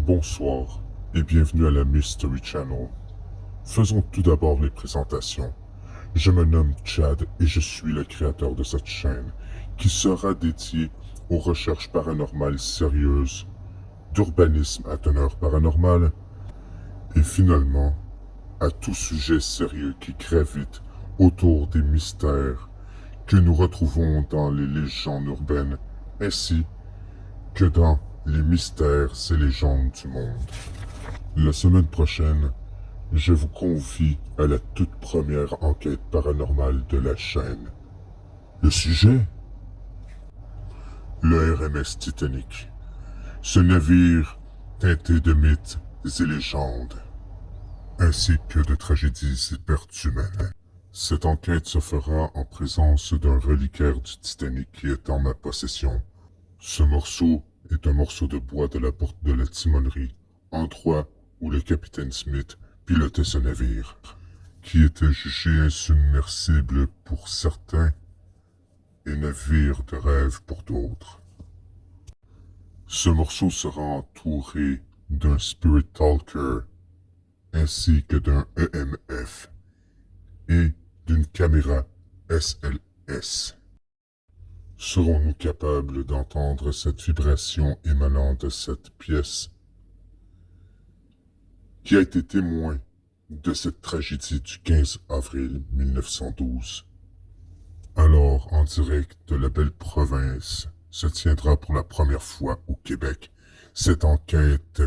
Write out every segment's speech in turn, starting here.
Bonsoir et bienvenue à la Mystery Channel. Faisons tout d'abord les présentations. Je me nomme Chad et je suis le créateur de cette chaîne qui sera dédiée aux recherches paranormales sérieuses, d'urbanisme à teneur paranormale et finalement à tout sujet sérieux qui gravite autour des mystères que nous retrouvons dans les légendes urbaines ainsi que dans les mystères et légendes du monde. La semaine prochaine, je vous convie à la toute première enquête paranormale de la chaîne. Le sujet? Le RMS Titanic. Ce navire teinté de mythes et légendes, ainsi que de tragédies et pertes humaines. Cette enquête se fera en présence d'un reliquaire du Titanic qui est en ma possession. Ce morceau est un morceau de bois de la porte de la timonerie, endroit où le capitaine Smith pilotait ce navire, qui était jugé insubmersible pour certains et navire de rêve pour d'autres. Ce morceau sera entouré d'un Spirit Talker, ainsi que d'un EMF et d'une caméra SLS. Serons-nous capables d'entendre cette vibration émanant de cette pièce qui a été témoin de cette tragédie du 15 avril 1912? Alors, en direct de la belle province, se tiendra pour la première fois au Québec cette enquête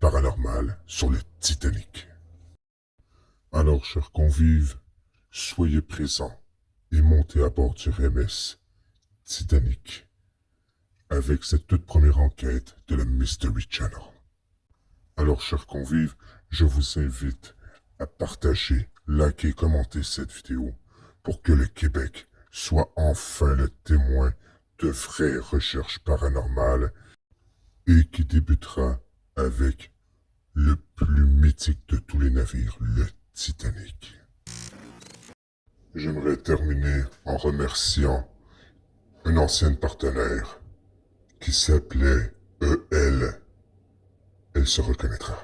paranormale sur le Titanic. Alors, chers convives, soyez présents et montez à bord du RMS Titanic avec cette toute première enquête de la Mystery Channel. Alors, chers convives, je vous invite à partager, liker et commenter cette vidéo pour que le Québec soit enfin le témoin de vraies recherches paranormales et qui débutera avec le plus mythique de tous les navires, le Titanic. J'aimerais terminer en remerciant une ancienne partenaire qui s'appelait EL. Elle se reconnaîtra.